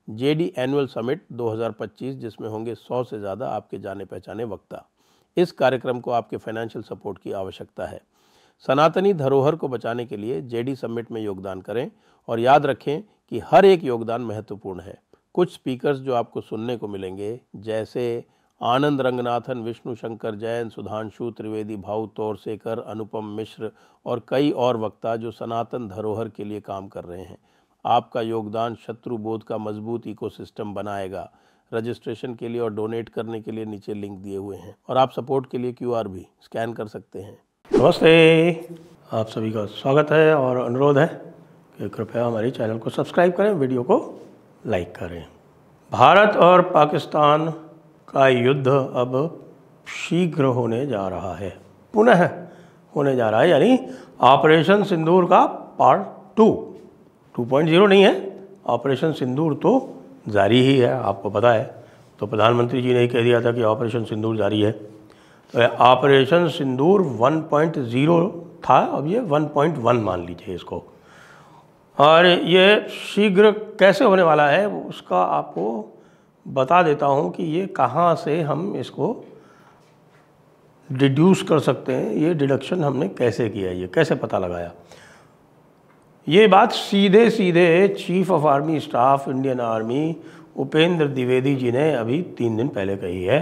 JD annual summit 2025, जिसमें होंगे 100 से ज़्यादा आपके जाने पहचाने वक्ता। इस कार्यक्रम को आपके फाइनेंशियल सपोर्ट की आवश्यकता है। सनातनी धरोहर को बचाने के लिए जेडी समिट में योगदान करें और याद रखें कि हर एक योगदान महत्वपूर्ण है। कुछ स्पीकर्स जो आपको सुनने को मिलेंगे, जैसे आनंद रंगनाथन, विष्णु शंकर जैन, सुधांशु त्रिवेदी, भाऊ तोरसेकर, अनुपम मिश्र और कई और वक्ता जो सनातन धरोहर के लिए काम कर रहे हैं। आपका योगदान शत्रु बोध का मजबूत इकोसिस्टम बनाएगा। रजिस्ट्रेशन के लिए और डोनेट करने के लिए नीचे लिंक दिए हुए हैं और आप सपोर्ट के लिए QR भी स्कैन कर सकते हैं। नमस्ते, आप सभी का स्वागत है और अनुरोध है कि कृपया हमारे चैनल को सब्सक्राइब करें, वीडियो को लाइक करें। भारत और पाकिस्तान का युद्ध अब शीघ्र होने जा रहा है, पुनः होने जा रहा है, यानी ऑपरेशन सिंदूर का पार्ट 2.0 नहीं है। ऑपरेशन सिंदूर तो जारी ही है, आपको पता है। तो प्रधानमंत्री जी ने ही कह दिया था कि ऑपरेशन सिंदूर जारी है। तो ऑपरेशन सिंदूर 1.0 था, अब ये 1.1 मान लीजिए इसको। और ये शीघ्र कैसे होने वाला है उसका आपको बता देता हूँ कि ये कहाँ से हम इसको डिड्यूस कर सकते हैं। ये डिडक्शन हमने कैसे किया, ये कैसे पता लगाया। ये बात सीधे सीधे chief of army staff Indian army Upendra Dwivedi ji ने अभी 3 दिन पहले कही है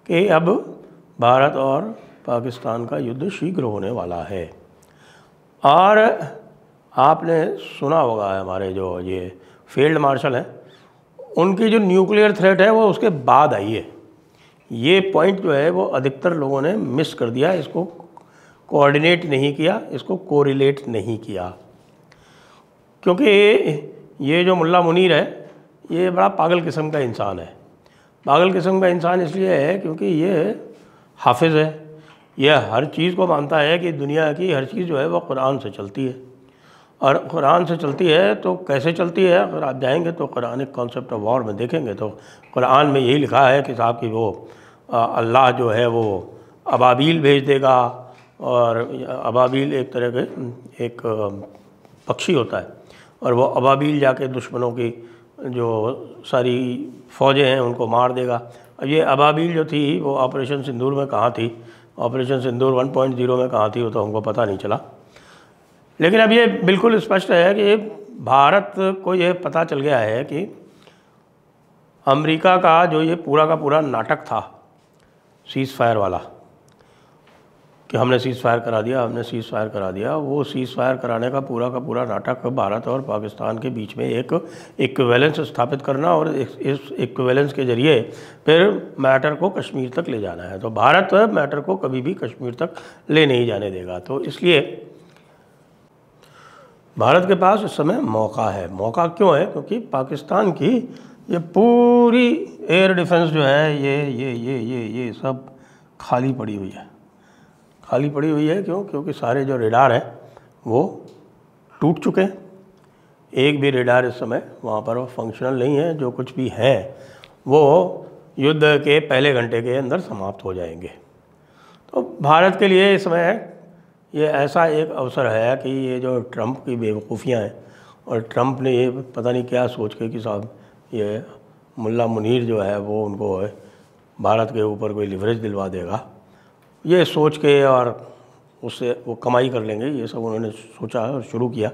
कि अब भारत और पाकिस्तान का युद्ध शीघ्र होने वाला है। और आपने सुना होगा हमारे जो ये फील्ड मार्शल हैं, उनकी जो न्यूक्लियर थ्रेट है वो उसके बाद आई है। ये पॉइंट जो है वो अधिकतर लोगों ने मिस कर दिया, इसको कोऑर्डिनेट नहीं किया, इसको कोरिलेट नहीं किया। क्योंकि ये जो मुल्ला मुनीर है ये बड़ा पागल किस्म का इंसान है। पागल किस्म का इंसान इसलिए है क्योंकि ये हाफिज़ है। यह हर चीज़ को मानता है कि दुनिया की हर चीज़ जो है वो कुरान से चलती है। और कुरान से चलती है तो कैसे चलती है, अगर आप जाएंगे तो कुरानिक कॉन्सेप्ट ऑफ वॉर में देखेंगे तो कुरान में यही लिखा है कि साहब कि वो अल्लाह जो है वो अबाबील भेज देगा। और अबाबील एक तरह के एक पक्षी होता है और वो अबाबील जाके दुश्मनों की जो सारी फ़ौजें हैं उनको मार देगा। अब ये अबाबील जो थी वो ऑपरेशन सिंदूर में कहाँ थी, ऑपरेशन सिंदूर 1.0 में कहाँ थी, वो तो हमको पता नहीं चला। लेकिन अब ये बिल्कुल स्पष्ट है कि भारत को ये पता चल गया है कि अमेरिका का जो ये पूरा का पूरा नाटक था सीज़ फायर वाला, कि हमने सीज़ फायर करा दिया, हमने सीज़ फायर करा दिया, वो सीज़ फायर कराने का पूरा नाटक भारत और पाकिस्तान के बीच में एक इक्विवेलेंस स्थापित करना और इस इक्विवेलेंस के ज़रिए फिर मैटर को कश्मीर तक ले जाना है। तो भारत मैटर को कभी भी कश्मीर तक ले नहीं जाने देगा। तो इसलिए भारत के पास इस समय मौका है। मौका क्यों है? क्योंकि पाकिस्तान की ये पूरी एयर डिफेंस जो है ये सब खाली पड़ी हुई है। खाली पड़ी हुई है क्यों? क्योंकि सारे जो रेडार हैं वो टूट चुके हैं। एक भी रेडार इस समय वहाँ पर फंक्शनल नहीं है। जो कुछ भी है वो युद्ध के पहले घंटे के अंदर समाप्त हो जाएंगे। तो भारत के लिए इस समय ये ऐसा एक अवसर है कि ये जो ट्रंप की बेवकूफ़ियाँ हैं, और ट्रंप ने ये पता नहीं क्या सोच के कि साहब ये मुल्ला मुनीर जो है वो उनको भारत के ऊपर कोई लिवरेज दिलवा देगा, ये सोच के और उससे वो कमाई कर लेंगे, ये सब उन्होंने सोचा और शुरू किया।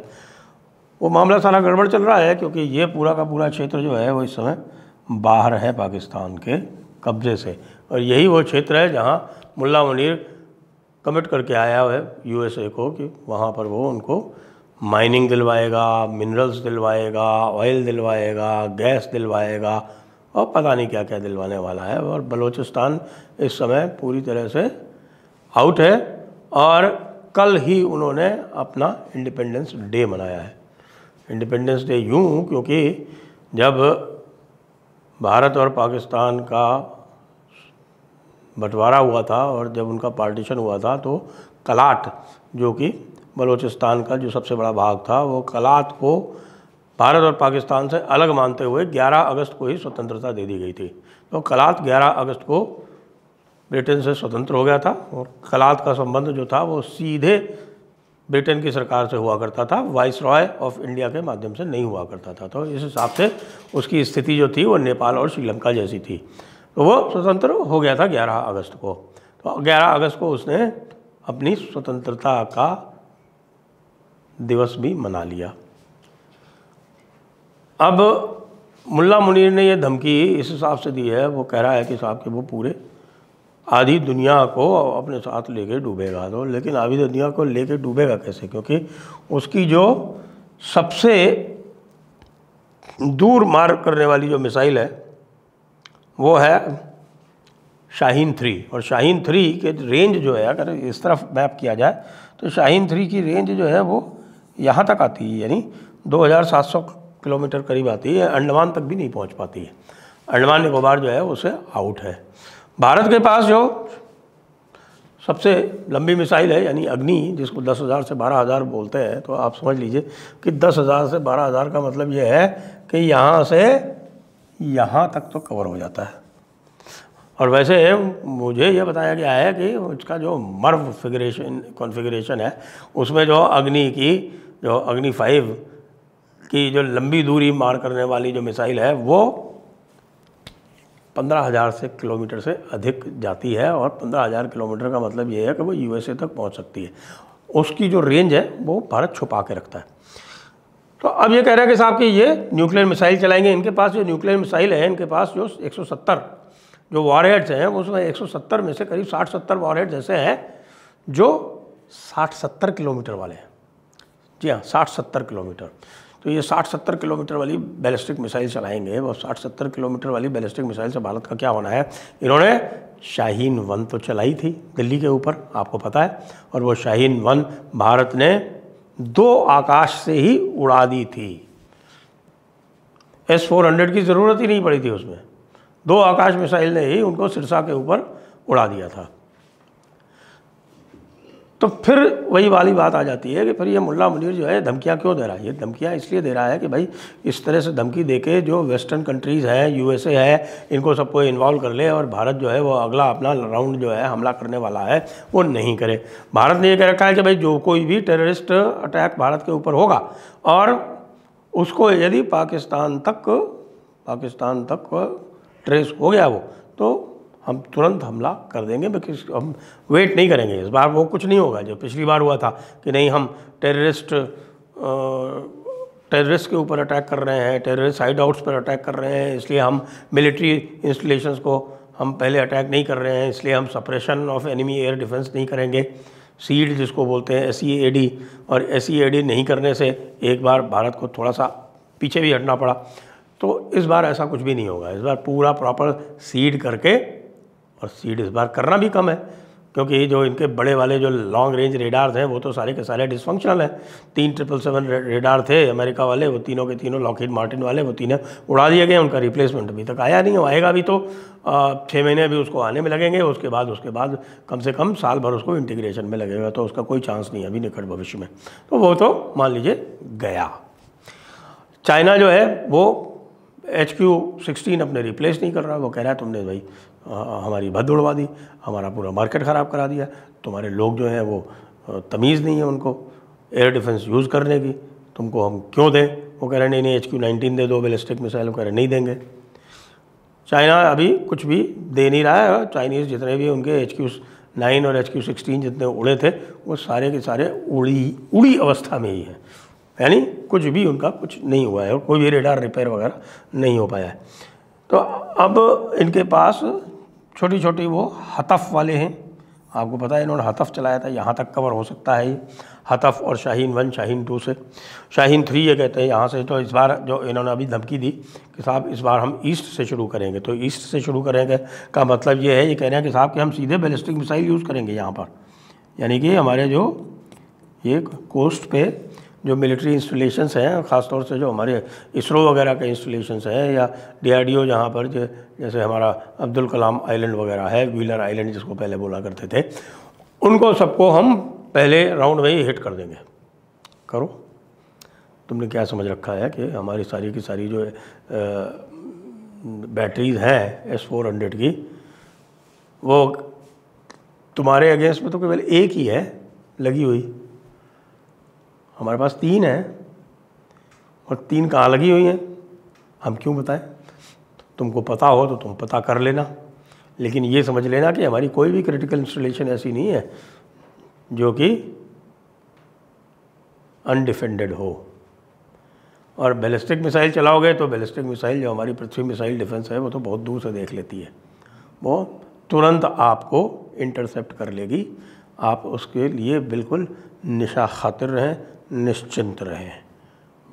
वो मामला सारा गड़बड़ चल रहा है क्योंकि ये पूरा का पूरा क्षेत्र जो है वो इस समय बाहर है पाकिस्तान के कब्ज़े से। और यही वो क्षेत्र है जहाँ मुल्ला मुनीर कमिट करके आया है USA को कि वहाँ पर वो उनको माइनिंग दिलवाएगा, मिनरल्स दिलवाएगा, ऑयल दिलवाएगा, गैस दिलवाएगा और पता नहीं क्या क्या दिलवाने वाला है। और बलूचिस्तान इस समय पूरी तरह से आउट है। और कल ही उन्होंने अपना इंडिपेंडेंस डे मनाया है। इंडिपेंडेंस डे यूँ क्योंकि जब भारत और पाकिस्तान का बंटवारा हुआ था और जब उनका पार्टीशन हुआ था तो कलाट, जो कि बलूचिस्तान का जो सबसे बड़ा भाग था, वो कलाट को भारत और पाकिस्तान से अलग मानते हुए 11 अगस्त को ही स्वतंत्रता दे दी गई थी। तो कलाट 11 अगस्त को ब्रिटेन से स्वतंत्र हो गया था और कलात का संबंध जो था वो सीधे ब्रिटेन की सरकार से हुआ करता था, वाइसरॉय ऑफ इंडिया के माध्यम से नहीं हुआ करता था। तो इस हिसाब से उसकी स्थिति जो थी वो नेपाल और श्रीलंका जैसी थी। तो वो स्वतंत्र हो गया था 11 अगस्त को। तो 11 अगस्त को उसने अपनी स्वतंत्रता का दिवस भी मना लिया। अब मुल्ला मुनीर ने ये धमकी इस हिसाब से दी है, वो कह रहा है कि साहब कि वो पूरे आधी दुनिया को अपने साथ लेके डूबेगा। तो लेकिन आधी दुनिया को लेके डूबेगा कैसे, क्योंकि उसकी जो सबसे दूर मार करने वाली जो मिसाइल है वो है शाहीन 3। और शाहीन 3 के रेंज जो है, अगर इस तरफ मैप किया जाए तो शाहीन 3 की रेंज जो है वो यहाँ तक आती है, यानी 2700 किलोमीटर करीब आती है। अंडमान तक भी नहीं पहुँच पाती है। अंडमान निकोबार जो है उससे आउट है। भारत के पास जो सबसे लंबी मिसाइल है यानी अग्नि, जिसको 10,000 से 12,000 बोलते हैं, तो आप समझ लीजिए कि 10,000 से 12,000 का मतलब ये है कि यहाँ से यहाँ तक तो कवर हो जाता है। और वैसे मुझे ये बताया गया है कि इसका जो मर्व कॉन्फ़िगरेशन है उसमें जो अग्नि 5 की जो लंबी दूरी मार करने वाली जो मिसाइल है वो 15,000 से किलोमीटर से अधिक जाती है। और 15,000 किलोमीटर का मतलब ये है कि वो यूएसए तक पहुंच सकती है। उसकी जो रेंज है वो भारत छुपा के रखता है। तो अब ये कह रहा है कि साहब कि ये न्यूक्लियर मिसाइल चलाएंगे। इनके पास जो न्यूक्लियर मिसाइल है, इनके पास जो 170 जो वॉरहेड्स हैं, उसमें 170 में से करीब 60-70 वॉरहेड्स ऐसे हैं जो 60-70 किलोमीटर वाले हैं। जी हाँ, 60-70 किलोमीटर। तो ये 60-70 किलोमीटर वाली बैलिस्टिक मिसाइल चलाएंगे। वो 60-70 किलोमीटर वाली बैलिस्टिक मिसाइल से भारत का क्या होना है। इन्होंने शाहीन 1 तो चलाई थी दिल्ली के ऊपर, आपको पता है, और वो शाहीन 1 भारत ने 2 आकाश से ही उड़ा दी थी। S-400 की ज़रूरत ही नहीं पड़ी थी उसमें। 2 आकाश मिसाइल ने ही उनको सिरसा के ऊपर उड़ा दिया था। तो फिर वही वाली बात आ जाती है कि फिर ये मुल्ला मुनीर जो है धमकियाँ क्यों दे रहा है। ये धमकियाँ इसलिए दे रहा है कि भाई इस तरह से धमकी देके जो वेस्टर्न कंट्रीज़ हैं, यूएसए है, इनको सबको इन्वॉल्व कर ले और भारत जो है वो अगला अपना राउंड जो है हमला करने वाला है वो नहीं करे। भारत ने ये कह रखा है कि भाई जो कोई भी टेररिस्ट अटैक भारत के ऊपर होगा और उसको यदि पाकिस्तान तक ट्रेस हो गया वो, तो हम तुरंत हमला कर देंगे। बिकॉज हम वेट नहीं करेंगे। इस बार वो कुछ नहीं होगा जो पिछली बार हुआ था कि नहीं हम टेररिस्ट के ऊपर अटैक कर रहे हैं, टेररिस्ट हाइड आउट्स पर अटैक कर रहे हैं, इसलिए हम मिलिट्री इंस्टॉलेशंस को हम पहले अटैक नहीं कर रहे हैं, इसलिए हम suppression of enemy air defence नहीं करेंगे। सीड जिसको बोलते हैं SEAD, और SEAD नहीं करने से एक बार भारत को थोड़ा सा पीछे भी हटना पड़ा। तो इस बार ऐसा कुछ भी नहीं होगा। इस बार पूरा प्रॉपर सीड करके, और सीड इस बार करना भी कम है क्योंकि जो इनके बड़े वाले जो लॉन्ग रेंज रेडार्स हैं वो तो सारे के सारे डिसफंक्शनल हैं। 3 777 रेडार थे अमेरिका वाले, वो तीनों के तीनों लॉकहीड मार्टिन वाले, वो तीनों उड़ा दिए गए। उनका रिप्लेसमेंट अभी तक आया नहीं। आएगा भी तो 6 महीने भी उसको आने में लगेंगे। उसके बाद कम से कम साल भर उसको इंटीग्रेशन में लगेगा। तो उसका कोई चांस नहीं है अभी निकट भविष्य में। तो वो तो मान लीजिए गया। चाइना जो है वो HQ-16 अपने रिप्लेस नहीं कर रहा। वो कह रहा है तुमने भाई हमारी भद्द उड़वा दी, हमारा पूरा मार्केट ख़राब करा दिया, तुम्हारे लोग जो हैं वो तमीज़ नहीं है उनको एयर डिफेंस यूज़ करने की, तुमको हम क्यों दें। वो कह रहे नहीं HQ-19 दे दो बैलिस्टिक मिसाइल। वो कह रहे नहीं देंगे। चाइना अभी कुछ भी दे नहीं रहा है। चाइनीज़ जितने भी उनके HQ-9 और HQ-16 जितने उड़े थे वो सारे के सारे उड़ी अवस्था में ही है, यानी कुछ भी उनका कुछ नहीं हुआ है और कोई भी रेडार रिपेयर वगैरह नहीं हो पाया है। तो अब इनके पास छोटी छोटी वो हतफ वाले हैं। आपको पता है इन्होंने हतफ चलाया था, यहाँ तक कवर हो सकता है ये हतफ। और शाहीन 1 शाहीन 2 से शाहीन 3 ये कहते हैं यहाँ से। तो इस बार जो इन्होंने अभी धमकी दी कि साहब इस बार हम ईस्ट से शुरू करेंगे। तो ईस्ट से शुरू करेंगे का मतलब ये है, ये कह रहे हैं कि साहब कि हम सीधे बैलिस्टिक मिसाइल यूज़ करेंगे यहाँ पर, यानी कि हमारे जो ये कोस्ट पे जो मिलिट्री इंस्टॉलेशंस हैं, ख़ासतौर से जो हमारे इसरो वगैरह के इंस्टॉलेशंस हैं या DRDO जहाँ पर जैसे हमारा अब्दुल कलाम आइलैंड वगैरह है, व्हीलर आइलैंड जिसको पहले बोला करते थे, उनको सबको हम पहले राउंड में ही हिट कर देंगे। करो, तुमने क्या समझ रखा है कि हमारी सारी की सारी जो बैटरीज हैं S-400 की वो तुम्हारे अगेंस्ट में तो केवल एक ही है लगी हुई, हमारे पास 3 हैं और 3 कहाँ लगी हुई हैं हम क्यों बताएं? तुमको पता हो तो तुम पता कर लेना, लेकिन ये समझ लेना कि हमारी कोई भी क्रिटिकल इंस्टॉलेशन ऐसी नहीं है जो कि अनडिफेंडेड हो। और बैलिस्टिक मिसाइल चलाओगे तो बैलिस्टिक मिसाइल जो हमारी पृथ्वी मिसाइल डिफेंस है वो तो बहुत दूर से देख लेती है, वो तुरंत आपको इंटरसेप्ट कर लेगी। आप उसके लिए बिल्कुल निशा खातिर रहें, निश्चिंत रहें,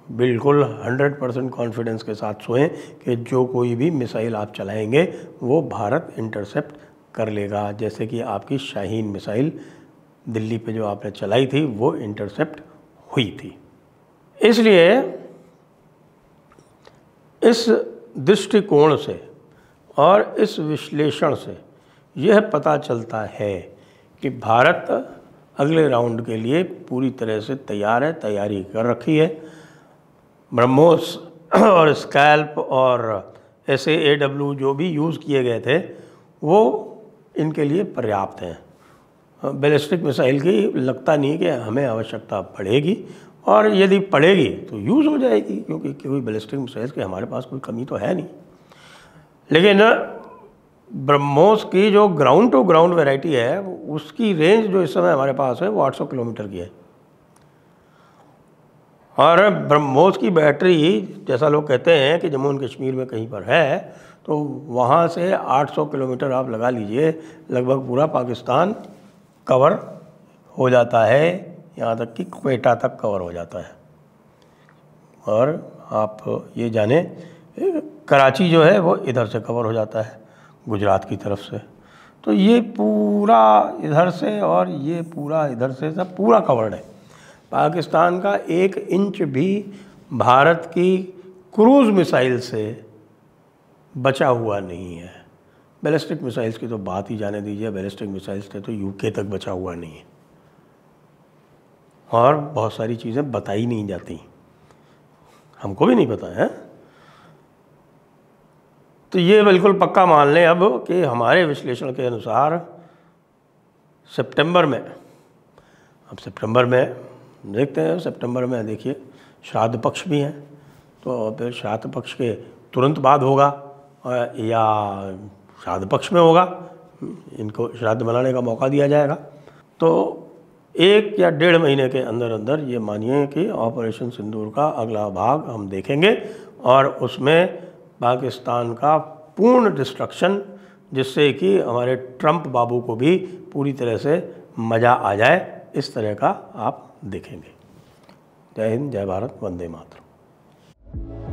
बिल्कुल 100% कॉन्फिडेंस के साथ सोएं कि जो कोई भी मिसाइल आप चलाएंगे वो भारत इंटरसेप्ट कर लेगा। जैसे कि आपकी शाहीन मिसाइल दिल्ली पे जो आपने चलाई थी वो इंटरसेप्ट हुई थी। इसलिए इस दृष्टिकोण से और इस विश्लेषण से यह पता चलता है कि भारत अगले राउंड के लिए पूरी तरह से तैयार है, तैयारी कर रखी है। ब्रह्मोस और स्कैल्प और SAAW जो भी यूज़ किए गए थे वो इनके लिए पर्याप्त हैं। बैलिस्टिक मिसाइल की लगता नहीं कि हमें आवश्यकता पड़ेगी, और यदि पड़ेगी तो यूज़ हो जाएगी, क्योंकि कोई बैलिस्टिक मिसाइल की हमारे पास कोई कमी तो है नहीं। लेकिन ब्रह्मोस की जो ग्राउंड टू ग्राउंड वैरायटी है उसकी रेंज जो इस समय हमारे पास है वो 800 किलोमीटर की है, और ब्रह्मोस की बैटरी जैसा लोग कहते हैं कि जम्मू एंड कश्मीर में कहीं पर है, तो वहाँ से 800 किलोमीटर आप लगा लीजिए, लगभग पूरा पाकिस्तान कवर हो जाता है, यहाँ तक कि क्वेटा तक कवर हो जाता है। और आप ये जाने कराची जो है वो इधर से कवर हो जाता है, गुजरात की तरफ से। तो ये पूरा इधर से और ये पूरा इधर से सब पूरा कवर्ड है। पाकिस्तान का 1 इंच भी भारत की क्रूज़ मिसाइल से बचा हुआ नहीं है। बैलिस्टिक मिसाइल्स की तो बात ही जाने दीजिए, बैलिस्टिक मिसाइल्स से तो UK तक बचा हुआ नहीं है, और बहुत सारी चीज़ें बताई नहीं जाती, हमको भी नहीं पता है। तो ये बिल्कुल पक्का मान लें अब कि हमारे विश्लेषण के अनुसार सितंबर में, अब सितंबर में देखते हैं, सितंबर में देखिए श्राद्ध पक्ष भी हैं, तो फिर श्राद्ध पक्ष के तुरंत बाद होगा या श्राद्ध पक्ष में होगा, इनको श्राद्ध मनाने का मौका दिया जाएगा। तो 1 या 1.5 महीने के अंदर अंदर ये मानिए कि ऑपरेशन सिंदूर का अगला भाग हम देखेंगे, और उसमें पाकिस्तान का पूर्ण डिस्ट्रक्शन, जिससे कि हमारे ट्रंप बाबू को भी पूरी तरह से मज़ा आ जाए, इस तरह का आप देखेंगे। जय हिंद, जय भारत, वंदे मातरम।